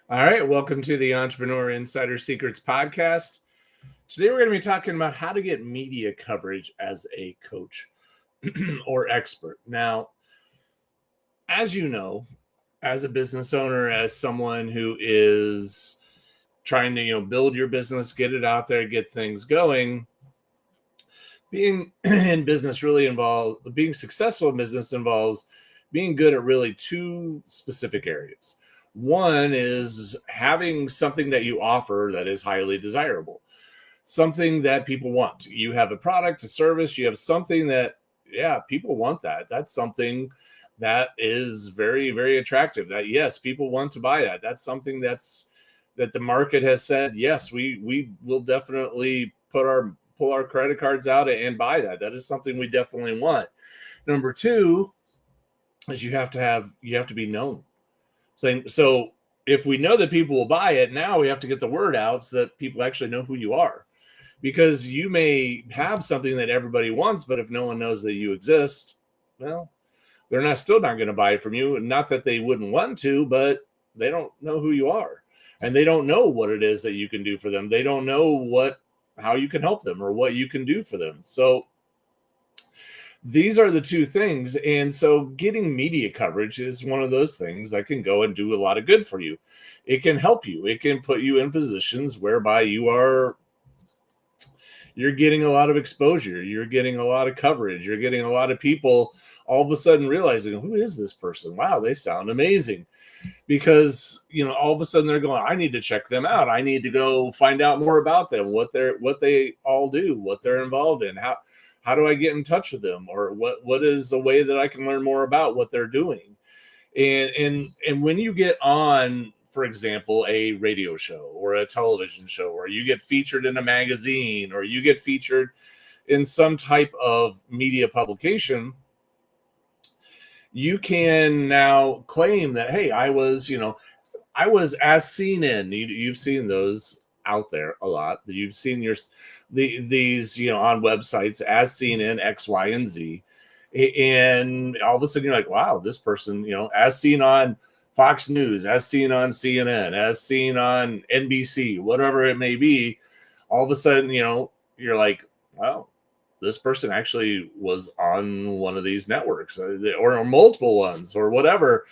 All right, welcome to the Entrepreneur Insider Secrets podcast. Today we're going to be talking about how to get media coverage as a coach or expert. Now, as you know, as a business owner, as someone who is trying to, build your business, get it out there, get things going, being in business really involves being successful in business involves being good at really two specific areas. One is having something that you offer that is highly desirable, something that people want. You have a product, a service, you have something that, yeah, people want that. That's something that is very, very attractive. That, yes, people want to buy that. That's something that the market has said, yes, we will definitely pull our credit cards out and buy that. That is something we definitely want. Number two is you have to be known. So if we know that people will buy it, now we have to get the word out so that people actually know who you are. Because you may have something that everybody wants, but if no one knows that you exist, well, they're still not going to buy it from you. Not that they wouldn't want to, but they don't know who you are. And they don't know what it is that you can do for them. They don't know how you can help them or what you can do for them. So these are the two things. And so getting media coverage is one of those things that can go and do a lot of good for you. It can help you. It can put you in positions whereby you're getting a lot of exposure. You're getting a lot of coverage. You're getting a lot of people all of a sudden realizing, who is this person? Wow, they sound amazing. Because, all of a sudden they're going, I need to check them out. I need to go find out more about them, what they all do, what they're involved in. How do I get in touch with them? Or what is a way that I can learn more about what they're doing? And when you get on, for example, a radio show or a television show, or you get featured in a magazine, or you get featured in some type of media publication, you can now claim that, hey, I was as seen in. You've seen those out there a lot. You've seen these on websites as seen in X, Y, and Z. And all of a sudden you're like, wow, this person, as seen on Fox News, as seen on CNN, as seen on NBC, whatever it may be. All of a sudden, you're like, wow, this person actually was on one of these networks or multiple ones or whatever.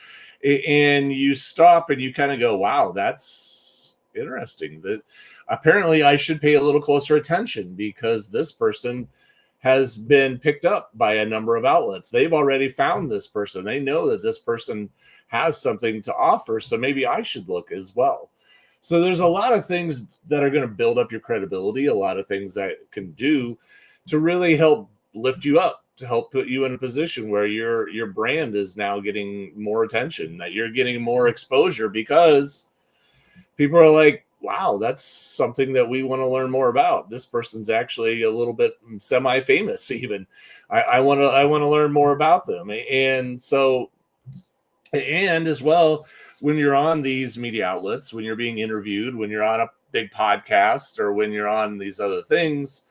And you stop and you kind of go, wow, that's interesting. That apparently I should pay a little closer attention because this person has been picked up by a number of outlets. They've already found this person. They know that this person has something to offer. So maybe I should look as well. So there's a lot of things that are going to build up your credibility, a lot of things that can do to really help lift you up, to help put you in a position where your brand is now getting more attention, that you're getting more exposure, because people are like, wow, that's something that we want to learn more about. This person's actually a little bit semi-famous even. I want to learn more about them. And so, and as well, when you're on these media outlets, when you're being interviewed, when you're on a big podcast, or when you're on these other things,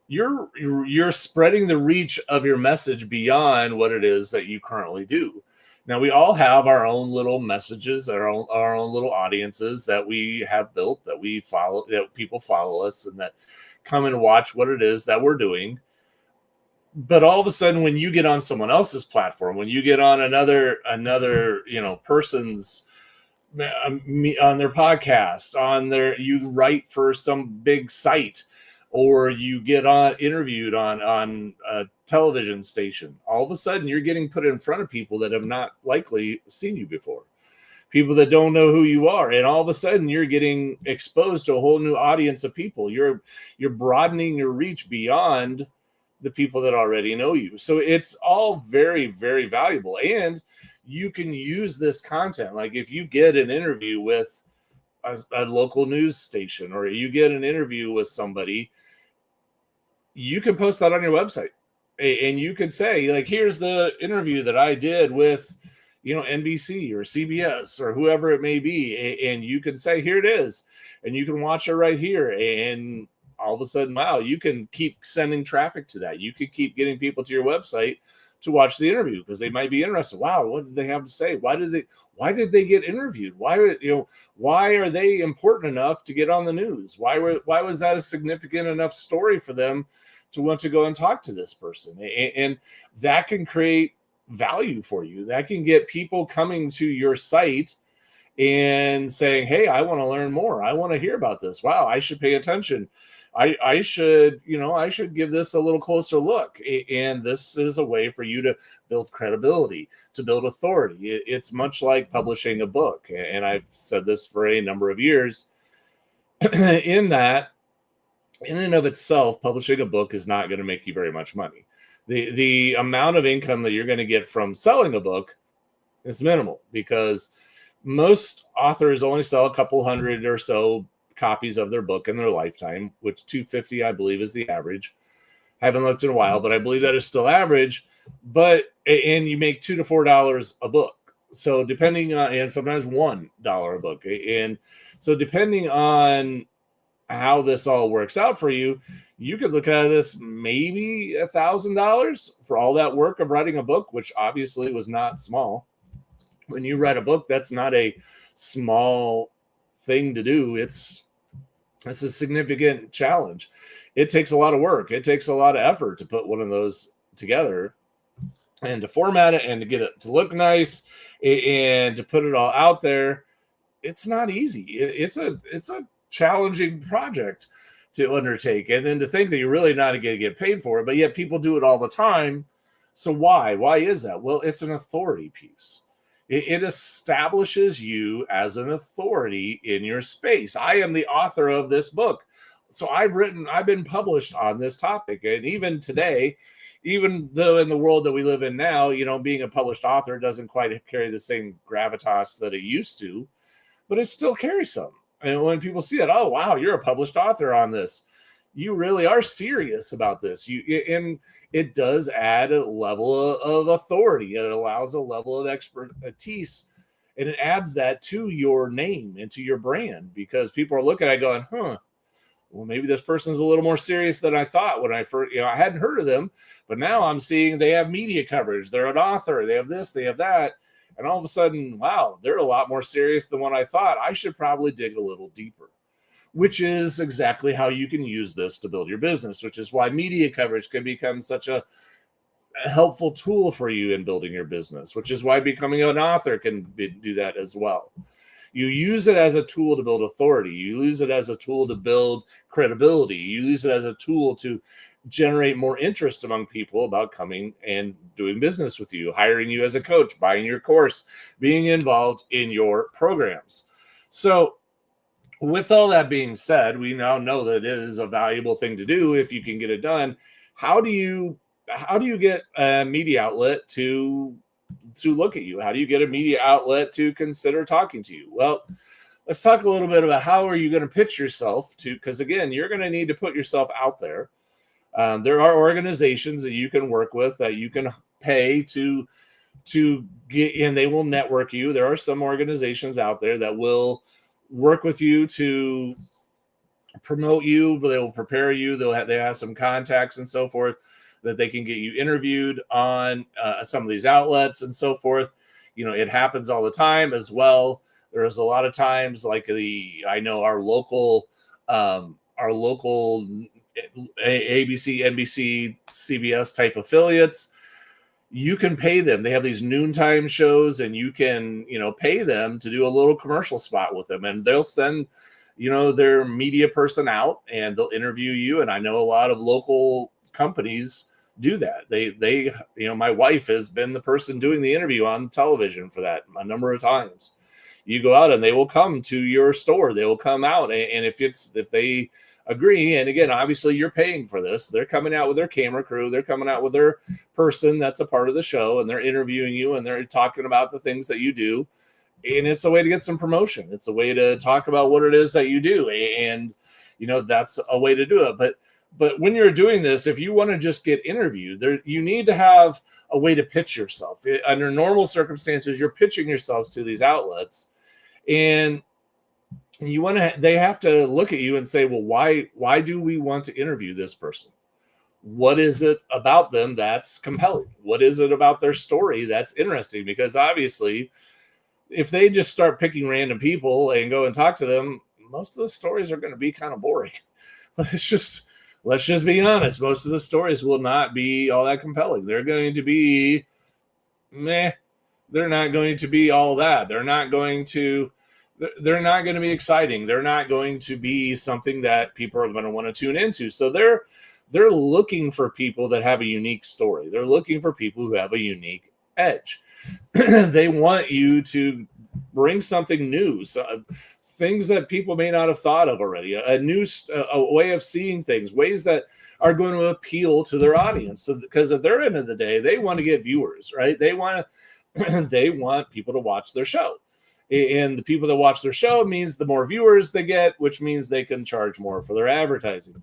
you're spreading the reach of your message beyond what it is that you currently do. Now, we all have our own little messages, our own little audiences that we have built, that we follow, that people follow us and that come and watch what it is that we're doing. But all of a sudden, when you get on someone else's platform, when you get on another person's on their podcast, you write for some big site, or you get interviewed on a television station, all of a sudden you're getting put in front of people that have not likely seen you before, people that don't know who you are, and all of a sudden you're getting exposed to a whole new audience of people. You're broadening your reach beyond the people that already know you. So it's all very, very valuable, and you can use this content. Like if you get an interview with a local news station, or you get an interview with somebody, you can post that on your website, and you could say, like, here's the interview that I did with, NBC or CBS or whoever it may be. And you can say, here it is. And you can watch it right here. And all of a sudden, wow, you can keep sending traffic to that. You could keep getting people to your website to watch the interview because they might be interested. Wow, what did they have to say? Why did they get interviewed? Why are they important enough to get on the news? Why was that a significant enough story for them to want to go and talk to this person? And that can create value for you. That can get people coming to your site and saying, hey, I want to learn more. I want to hear about this. Wow, I should pay attention. I should give this a little closer look. And this is a way for you to build credibility, to build authority. It's much like publishing a book. And I've said this for a number of years in that, in and of itself, publishing a book is not going to make you very much money. The amount of income that you're going to get from selling a book is minimal because most authors only sell a couple hundred or so copies of their book in their lifetime, which 250, I believe, is the average. I haven't looked in a while, but I believe that is still average. And you make $2 to $4 a book. So depending on, and sometimes $1 a book. And so depending on how this all works out for you, you could look at this maybe $1,000 for all that work of writing a book, which obviously was not small. When you write a book, that's not a small thing to do. It's a significant challenge. It takes a lot of work. It takes a lot of effort to put one of those together and to format it and to get it to look nice and to put it all out there. It's not easy. It's a challenging project to undertake. And then to think that you're really not going to get paid for it, but yet people do it all the time. So why? Why is that? Well, it's an authority piece. It establishes you as an authority in your space. I am the author of this book. So I've been published on this topic. And even today, even though in the world that we live in now, being a published author doesn't quite carry the same gravitas that it used to, but it still carries some. And when people see it, oh, wow, you're a published author on this. You really are serious about this. And it does add a level of authority. It allows a level of expertise, and it adds that to your name and to your brand because people are looking at it going, well, maybe this person's a little more serious than I thought when I first, I hadn't heard of them, but now I'm seeing they have media coverage. They're an author. They have this, they have that. And all of a sudden, wow, they're a lot more serious than what I thought. I should probably dig a little deeper. Which is exactly how you can use this to build your business, which is why media coverage can become such a helpful tool for you in building your business, which is why becoming an author can do that as well. You use it as a tool to build authority. You use it as a tool to build credibility. You use it as a tool to generate more interest among people about coming and doing business with you, hiring you as a coach, buying your course, being involved in your programs. So with all that being said, we now know that it is a valuable thing to do if you can get it done. How do you get a media outlet to look at you? How do you get a media outlet to consider talking to you? Well, let's talk a little bit about how are you going to pitch yourself to, because again, you're going to need to put yourself out there. There are organizations that you can work with that you can pay to get in. They will network you. There are some organizations out there that will work with you to promote you, but they will prepare you. They have some contacts and so forth that they can get you interviewed on some of these outlets and so forth. It happens all the time as well. There's a lot of times like I know our local ABC, NBC, CBS type affiliates, you can pay them. They have these noontime shows and you can, pay them to do a little commercial spot with them, and they'll send, their media person out and they'll interview you. And I know a lot of local companies do that. They my wife has been the person doing the interview on television for that a number of times. You go out and they will come to your store. They will come out. And if they agree, and again, obviously you're paying for this, they're coming out with their camera crew, they're coming out with their person that's a part of the show, and they're interviewing you and they're talking about the things that you do. And it's a way to get some promotion. It's a way to talk about what it is that you do. And, that's a way to do it. But when you're doing this, if you want to just get interviewed, you need to have a way to pitch yourself. Under normal circumstances, you're pitching yourselves to these outlets, and they have to look at you and say, well, why do we want to interview this person? what is it about them that's compelling? What is it about their story that's interesting? Because obviously, if they just start picking random people and go and talk to them, most of the stories are going to be kind of boring. Let's just be honest. Most of the stories will not be all that compelling. They're going to be meh. They're not going to be all that. They're not going to be exciting. They're not going to be something that people are going to want to tune into. So they're looking for people that have a unique story. They're looking for people who have a unique edge. They want you to bring something new, things that people may not have thought of already, a way of seeing things, ways that are going to appeal to their audience. So, because at their end of the day, they want to get viewers, right? They want people to watch their show. And the people that watch their show means the more viewers they get, which means they can charge more for their advertising.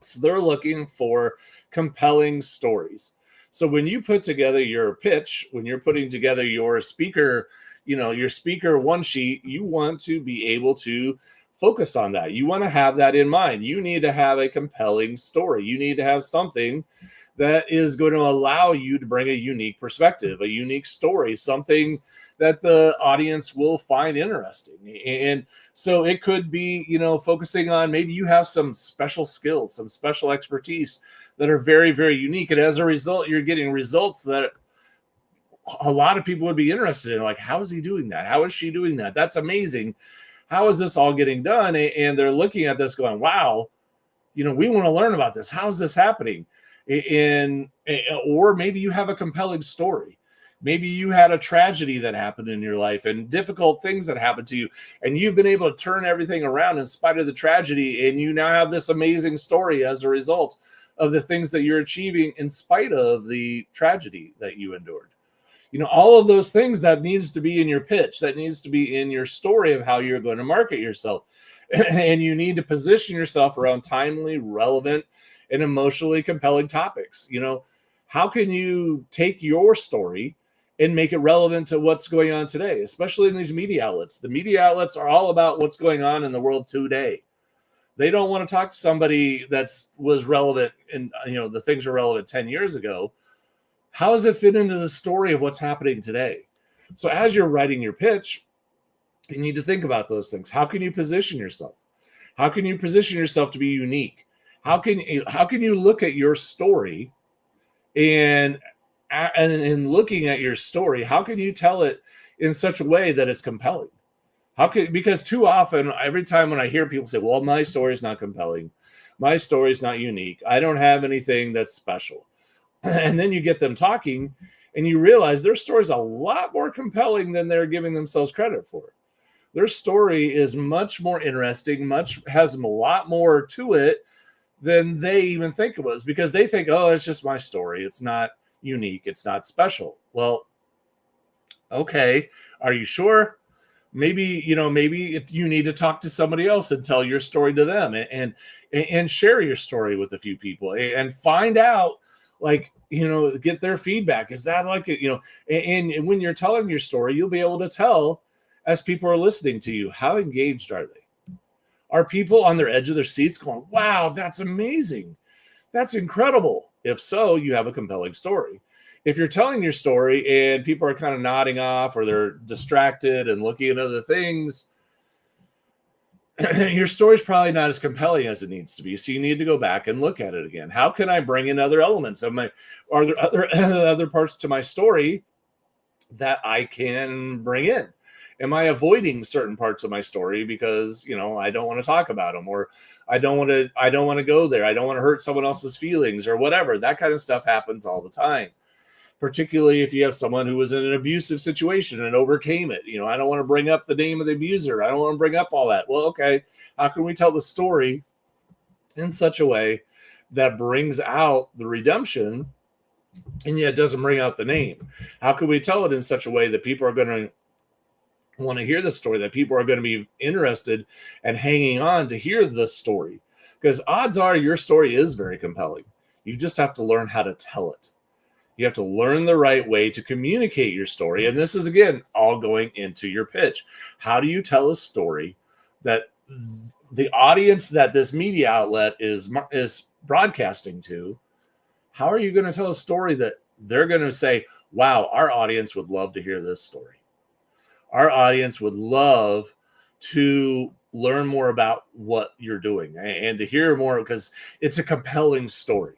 So they're looking for compelling stories. So when you put together your pitch, when you're putting together your speaker, your speaker one sheet, you want to be able to focus on that. You want to have that in mind. You need to have a compelling story. You need to have something that is going to allow you to bring a unique perspective, a unique story, something that the audience will find interesting. And so it could be, focusing on, maybe you have some special skills, some special expertise that are very, very unique. And as a result, you're getting results that a lot of people would be interested in. Like, how is he doing that? How is she doing that? That's amazing. How is this all getting done? And they're looking at this going, wow, we want to learn about this. How's this happening? Or maybe you have a compelling story. Maybe you had a tragedy that happened in your life and difficult things that happened to you, and you've been able to turn everything around in spite of the tragedy, and you now have this amazing story as a result of the things that you're achieving in spite of the tragedy that you endured. All of those things that needs to be in your pitch, that needs to be in your story of how you're going to market yourself. And you need to position yourself around timely, relevant, and emotionally compelling topics. How can you take your story and make it relevant to what's going on today, especially in these media outlets? The media outlets are all about what's going on in the world today. They don't want to talk to somebody that was relevant and, the things were relevant 10 years ago. How does it fit into the story of what's happening today? So as you're writing your pitch, you need to think about those things. How can you position yourself? How can you position yourself to be unique? How can you look at your story and looking at your story, how can you tell it in such a way that it's compelling? Because too often, every time when I hear people say, well, my story is not compelling, my story is not unique, I don't have anything that's special. And then you get them talking and you realize their story is a lot more compelling than they're giving themselves credit for. Their story is much more interesting, has a lot more to it than they even think it was, because they think, oh, it's just my story. It's not unique. It's not special. Well, okay. Are you sure? Maybe if you need to talk to somebody else and tell your story to them and share your story with a few people and find out, get their feedback. Is that and when you're telling your story, you'll be able to tell, as people are listening to you, how engaged are they? Are people on their edge of their seats going, wow, that's amazing. That's incredible. If so, you have a compelling story. If you're telling your story and people are kind of nodding off or they're distracted and looking at other things, your story's probably not as compelling as it needs to be. So you need to go back and look at it again. How can I bring in other elements are there other parts to my story that I can bring in? Am I avoiding certain parts of my story because, I don't want to talk about them, or I don't want to go there. I don't want to hurt someone else's feelings or whatever. That kind of stuff happens all the time, particularly if you have someone who was in an abusive situation and overcame it. I don't want to bring up the name of the abuser. I don't want to bring up all that. Well, okay. How can we tell the story in such a way that brings out the redemption and yet doesn't bring out the name? How can we tell it in such a way that people are going to want to hear the story, that people are going to be interested and hanging on to hear the story? Because odds are your story is very compelling. You just have to learn how to tell it. You have to learn the right way to communicate your story. And this is, again, all going into your pitch. How do you tell a story that the audience that this media outlet is broadcasting to how are you going to tell a story that they're going to say, wow, our audience would love to hear this story. Our audience would love to learn more about what you're doing and to hear more because it's a compelling story.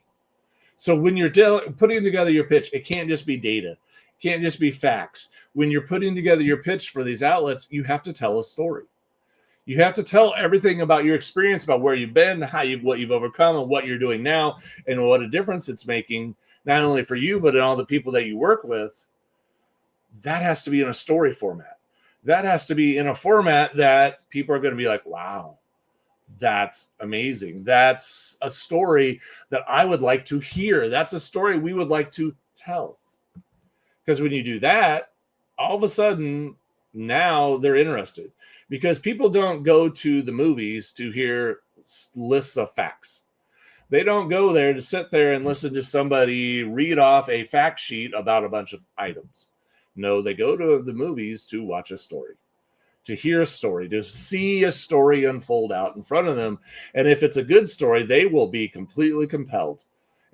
So when you're putting together your pitch, it can't just be data. It can't just be facts. When you're putting together your pitch for these outlets, you have to tell a story. You have to tell everything about your experience, about where you've been, what you've overcome, and what you're doing now, and what a difference it's making, not only for you, but in all the people that you work with. That has to be in a story format. That has to be in a format that people are going to be like, wow, that's amazing. That's a story that I would like to hear. That's a story we would like to tell. Because when you do that, all of a sudden, now they're interested. Because people don't go to the movies to hear lists of facts. They don't go there to sit there and listen to somebody read off a fact sheet about a bunch of items. No, they go to the movies to watch a story, to hear a story, to see a story unfold out in front of them. And if it's a good story, they will be completely compelled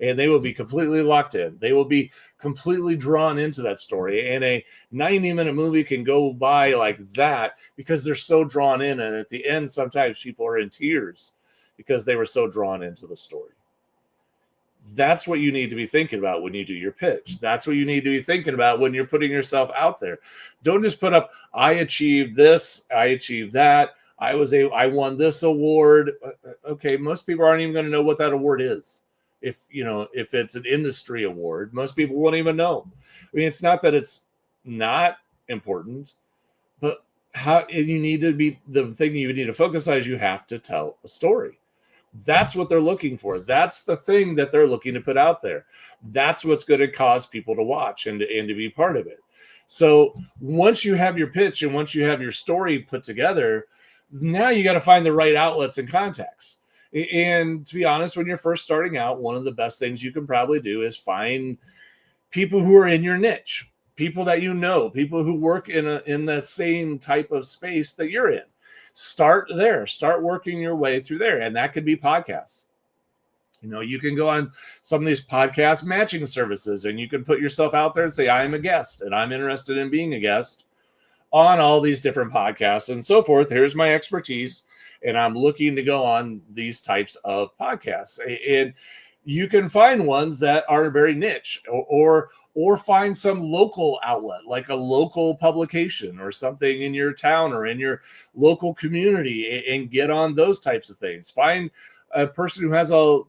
and they will be completely locked in. They will be completely drawn into that story. And a 90-minute movie can go by like that because they're so drawn in. And at the end, sometimes people are in tears because they were so drawn into the story. That's what you need to be thinking about when you do your pitch. That's what you need to be thinking about when you're putting yourself out there. Don't just put up, I achieved this, I achieved that, I won this award. Okay, most people aren't even going to know what that award is. If it's an industry award, most people won't even know. I mean, it's not that it's not important, but the thing you need to focus on is you have to tell a story. That's what they're looking for. That's the thing that they're looking to put out there. That's what's going to cause people to watch and to be part of it. So once you have your pitch and once you have your story put together, now you got to find the right outlets and contacts. And to be honest, when you're first starting out, one of the best things you can probably do is find people who are in your niche, people that you know, people who work in the same type of space that you're in. Start there. Start working your way through there. And that could be podcasts. You can go on some of these podcast matching services and you can put yourself out there and say, I am a guest and I'm interested in being a guest on all these different podcasts and so forth. Here's my expertise. And I'm looking to go on these types of podcasts. And you can find ones that are very niche or find some local outlet, like a local publication or something in your town or in your local community and get on those types of things. Find a person who has a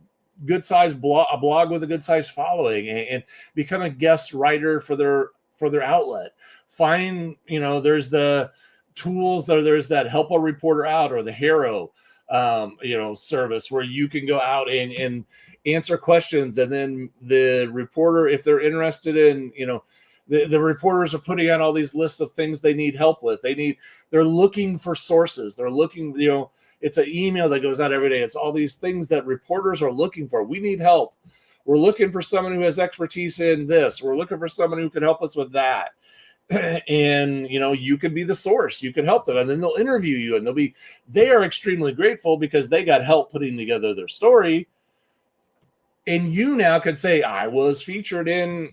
good sized blog with a good sized following and become a guest writer for their outlet. Find, there's the tools there's that Help a Reporter Out or the Hero service where you can go out and answer questions, and then the reporter, if they're interested in, the reporters are putting out all these lists of things they need help with. They're looking for sources. They're looking, it's an email that goes out every day. It's all these things that reporters are looking for. We need help. We're looking for someone who has expertise in this. We're looking for someone who can help us with that. And you could be the source. You could help them, and then they'll interview you, and they are extremely grateful because they got help putting together their story. And you now can say, I was featured in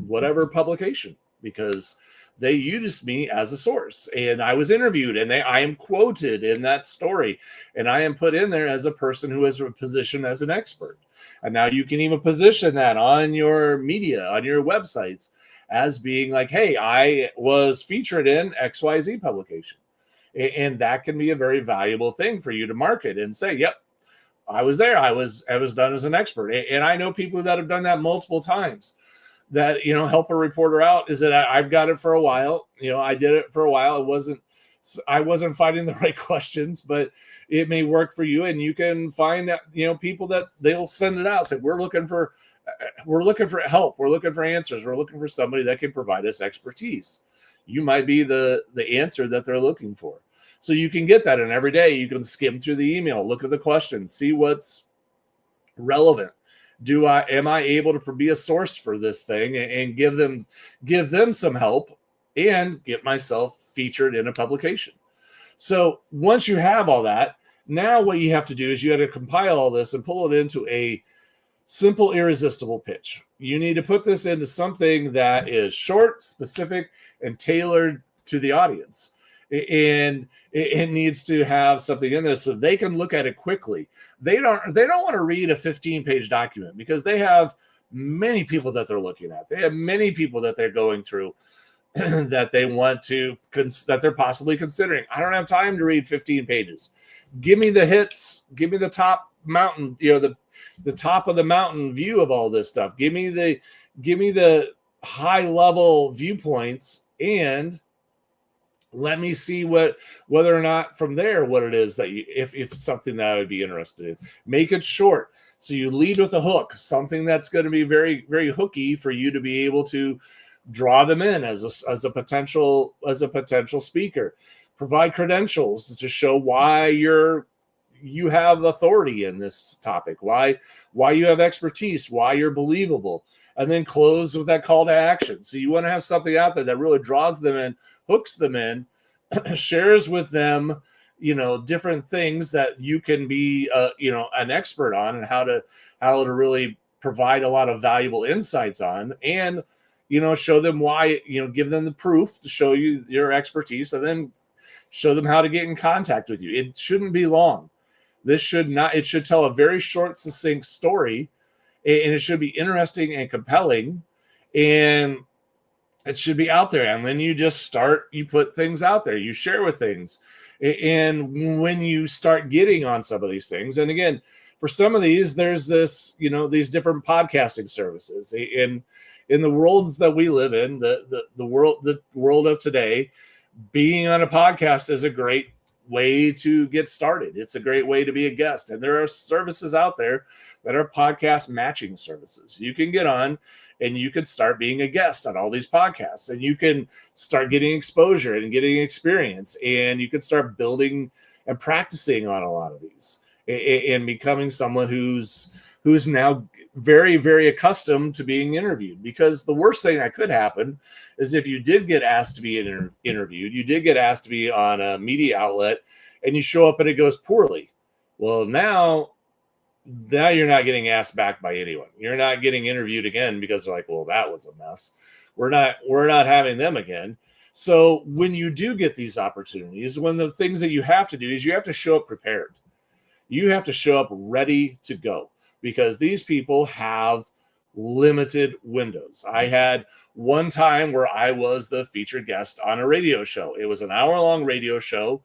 whatever publication because they used me as a source, and I was interviewed, and I am quoted in that story, and I am put in there as a person who has a position as an expert. And now you can even position that on your media, on your websites, as being like, hey, I was featured in XYZ publication. And that can be a very valuable thing for you to market and say, yep, I was there. I was done as an expert. And I know people that have done that multiple times. That, Help a Reporter Out is that I've got it for a while. I did it for a while. I wasn't finding the right questions, but it may work for you. And you can find that, people that they'll send it out. Say, we're looking for help. We're looking for answers. We're looking for somebody that can provide us expertise. You might be the answer that they're looking for. So you can get that, and every day you can skim through the email, look at the questions, see what's relevant. Am I able to be a source for this thing and give them some help and get myself featured in a publication? So once you have all that, now what you have to do is you have to compile all this and pull it into a Simple, irresistible pitch. You need to put this into something that is short, specific, and tailored to the audience. And it needs to have something in there so they can look at it quickly. They don't want to read a 15-page document because they have many people that they're looking at. They have many people that they're going through that they want to, that they're possibly considering. I don't have time to read 15 pages. Give me the hits. Give me the top mountain, the top of the mountain view of all this stuff. Give me the high level viewpoints, and let me see whether or not from there what it is that you, if something that I would be interested in. Make it short. So you lead with a hook, something that's going to be very, very hooky for you to be able to draw them in as a potential speaker. Provide credentials to show why you have authority in this topic, why you have expertise, why you're believable, and then close with that call to action. So you want to have something out there that really draws them in, hooks them in, shares with them, different things that you can be, an expert on, and how to really provide a lot of valuable insights on, and, show them why, give them the proof to show you your expertise, and then show them how to get in contact with you. It shouldn't be long. It should tell a very short, succinct story, and it should be interesting and compelling, and it should be out there. And then you put things out there, you share with things. And when you start getting on some of these things, and again, for some of these, there's this, these different podcasting services in the worlds that we live in, the world of today. Being on a podcast is a great way to get started. It's a great way to be a guest. And there are services out there that are podcast matching services. You can get on and you can start being a guest on all these podcasts, and you can start getting exposure and getting experience, and you can start building and practicing on a lot of these, and becoming someone who's now very, very accustomed to being interviewed. Because the worst thing that could happen is if you did get asked to be interviewed, you did get asked to be on a media outlet, and you show up and it goes poorly. Well, now you're not getting asked back by anyone. You're not getting interviewed again because they're like, well, that was a mess. We're not having them again. So when you do get these opportunities, one of the things that you have to do is you have to show up prepared. You have to show up ready to go, because these people have limited windows. I had one time where I was the featured guest on a radio show. It was an hour-long radio show,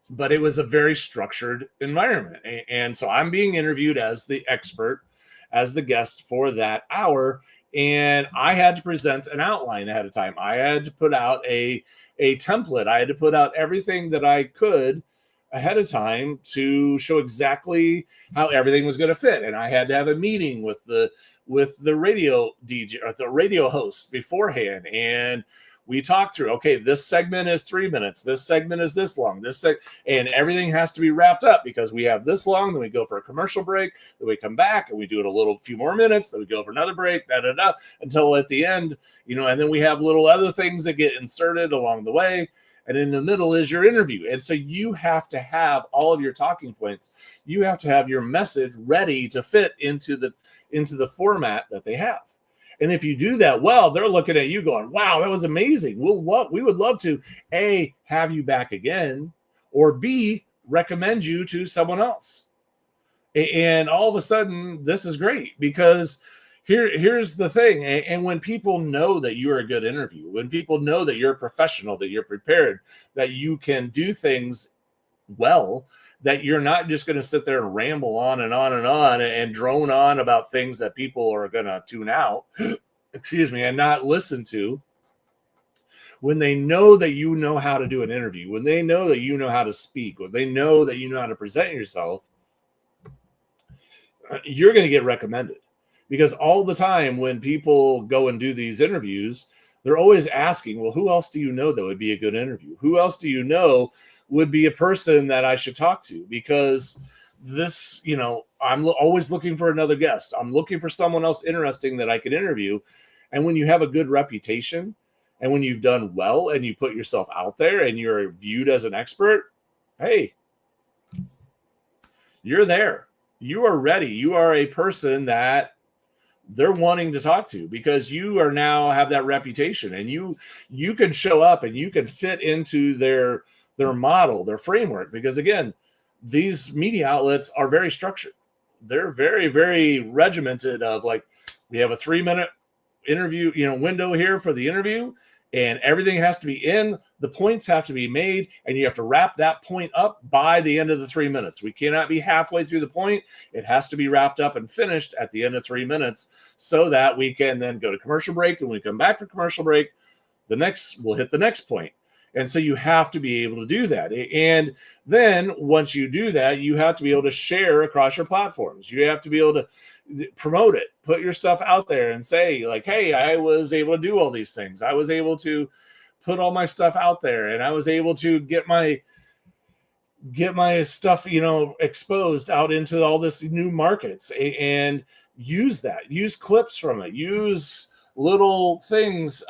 but it was a very structured environment. And so I'm being interviewed as the expert, as the guest for that hour, and I had to present an outline ahead of time. I had to put out a template. I had to put out everything that I could ahead of time to show exactly how everything was going to fit. And I had to have a meeting with the radio DJ or the radio host beforehand. And we talked through, okay, this segment is 3 minutes. This segment is this long. And everything has to be wrapped up because we have this long. Then we go for a commercial break. Then we come back and we do it a few more minutes. Then we go for another break, until at the end, and then we have little other things that get inserted along the way. And in the middle is your interview. And so you have to have all of your talking points. You have to have your message ready to fit into the format that they have. And if you do that well, they're looking at you going, wow, that was amazing. We would love to A, have you back again, or B, recommend you to someone else. And all of a sudden, this is great, because here's the thing. And when people know that you're a good interview, when people know that you're a professional, that you're prepared, that you can do things well, that you're not just going to sit there and ramble on and on and on and drone on about things that people are going to tune out, and not listen to. When they know that you know how to do an interview, when they know that you know how to speak, when they know that you know how to present yourself, you're going to get recommended. Because all the time when people go and do these interviews, they're always asking, well, who else do you know that would be a good interview? Who else do you know would be a person that I should talk to? Because this, I'm always looking for another guest. I'm looking for someone else interesting that I can interview. And when you have a good reputation, and when you've done well and you put yourself out there and you're viewed as an expert, hey, you're there. you are ready. You are a person that they're wanting to talk to, because you are now have that reputation, and you can show up and you can fit into their model, their framework. Because again, these media outlets are very structured. They're very, very regimented of like, we have a 3-minute interview, window here for the interview, and everything has to be in, the points have to be made, and you have to wrap that point up by the end of the 3 minutes. We cannot be halfway through the point. It has to be wrapped up and finished at the end of 3 minutes, so that we can then go to commercial break. And when we come back from commercial break, we'll hit the next point. And so you have to be able to do that. And then once you do that, you have to be able to share across your platforms. You have to be able to promote it, put your stuff out there and say like, hey, I was able to do all these things. I was able to put all my stuff out there, and I was able to get my stuff, exposed out into all this new markets, and use clips from it, use little things,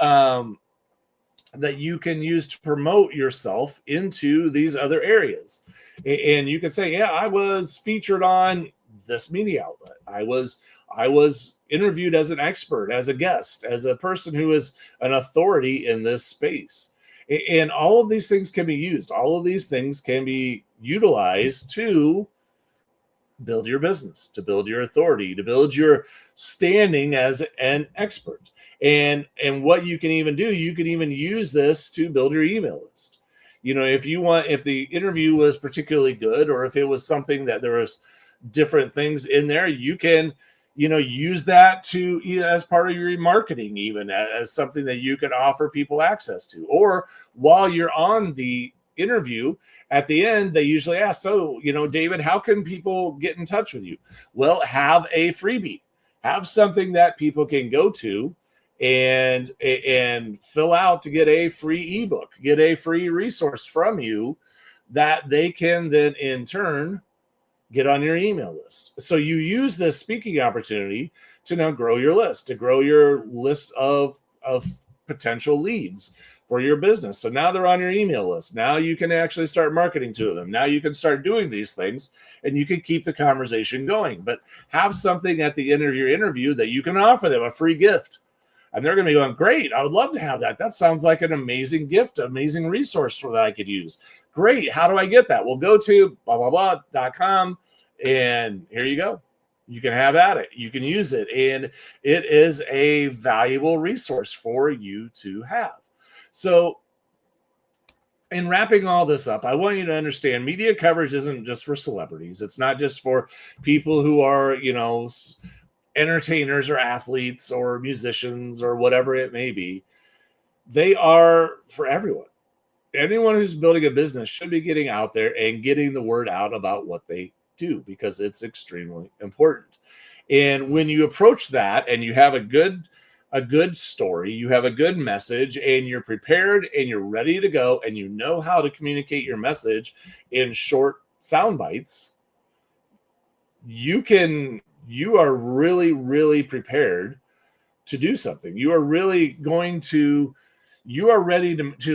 that you can use to promote yourself into these other areas. And you can say, yeah, I was featured on this media outlet. I was interviewed as an expert, as a guest, as a person who is an authority in this space. And all of these things can be used. All of these things can be utilized to build your business, to build your authority, to build your standing as an expert. And what you can even do, you can even use this to build your email list. If the interview was particularly good, or if it was something that there was different things in there, you can, use that to as part of your marketing, even as something that you can offer people access to. Or while you're on the interview, at the end, they usually ask, so, David, how can people get in touch with you? Well, have a freebie, have something that people can go to and fill out to get a free ebook, get a free resource from you that they can then in turn get on your email list. So you use this speaking opportunity to now grow your list, to grow your list of potential leads for your business. So now they're on your email list. Now you can actually start marketing to them. Now you can start doing these things, and you can keep the conversation going. But have something at the end of your interview that you can offer them, a free gift. And they're going to be going, great, I would love to have that. That sounds like an amazing gift, amazing resource for that I could use. Great, how do I get that? Well, go to blah, blah, blah.com, and here you go. You can have at it. You can use it. And it is a valuable resource for you to have. So in wrapping all this up, I want you to understand media coverage isn't just for celebrities. It's not just for people who are, entertainers or athletes or musicians or whatever it may be. They are for everyone. Anyone who's building a business should be getting out there and getting the word out about what they do, because it's extremely important. And when you approach that and you have a good story, you have a good message, and you're prepared and you're ready to go, and you know how to communicate your message in short sound bites, you are really, really prepared to do something. You are ready to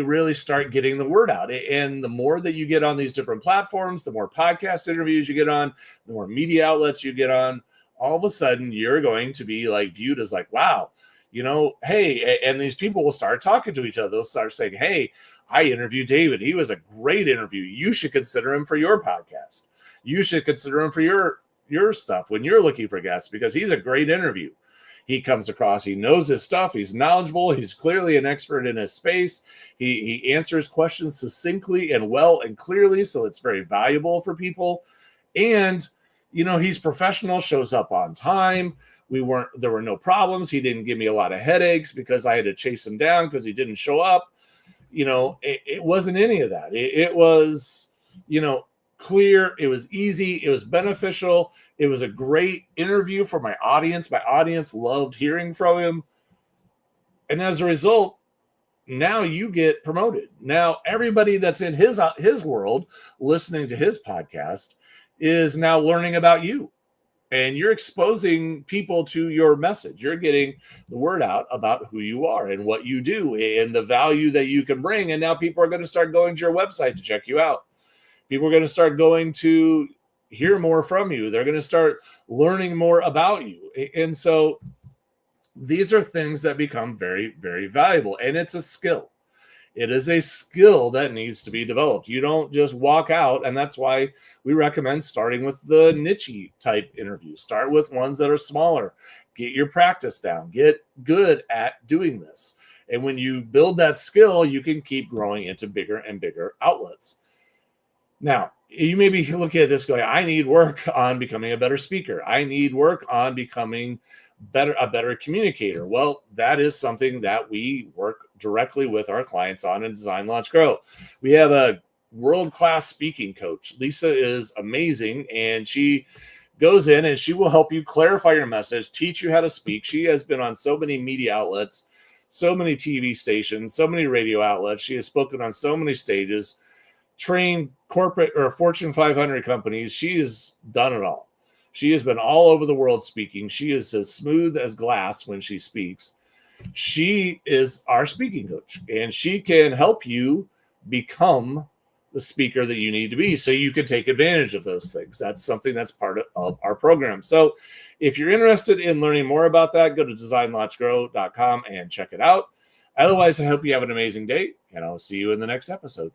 really start getting the word out. And the more that you get on these different platforms, the more podcast interviews you get on, the more media outlets you get on, all of a sudden you're going to be like viewed as like, wow, hey, and these people will start talking to each other. They'll start saying, hey, I interviewed David. He was a great interview. You should consider him for your podcast. You should consider him for your stuff when you're looking for guests, because he's a great interview. He comes across, he knows his stuff, he's knowledgeable, he's clearly an expert in his space. He answers questions succinctly and well and clearly, so it's very valuable for people. And he's professional, shows up on time. There were no problems. He didn't give me a lot of headaches because I had to chase him down because he didn't show up. It wasn't any of that. It was, clear. It was easy. It was beneficial. It was a great interview for my audience. My audience loved hearing from him. And as a result, now you get promoted. Now everybody that's in his world listening to his podcast is now learning about you. And you're exposing people to your message. You're getting the word out about who you are and what you do and the value that you can bring. And now people are going to start going to your website to check you out. People are going to start going to hear more from you. They're going to start learning more about you. And so these are things that become very, very valuable. And it's a skill. It is a skill that needs to be developed. You don't just walk out. And that's why we recommend starting with the niche type interviews. Start with ones that are smaller. Get your practice down. Get good at doing this. And when you build that skill, you can keep growing into bigger and bigger outlets. Now, you may be looking at this going, I need work on becoming a better speaker. I need work on becoming a better communicator. Well, that is something that we work directly with our clients on in Design, Launch, Grow. We have a world-class speaking coach. Lisa is amazing, and she goes in and she will help you clarify your message, teach you how to speak. She has been on so many media outlets, so many TV stations, so many radio outlets. She has spoken on so many stages, trained corporate or Fortune 500 companies. She has done it all. She has been all over the world speaking. She is as smooth as glass when she speaks. She is our speaking coach, and she can help you become the speaker that you need to be so you can take advantage of those things. That's something that's part of our program. So if you're interested in learning more about that, go to designlaunchgrow.com and check it out. Otherwise, I hope you have an amazing day, and I'll see you in the next episode.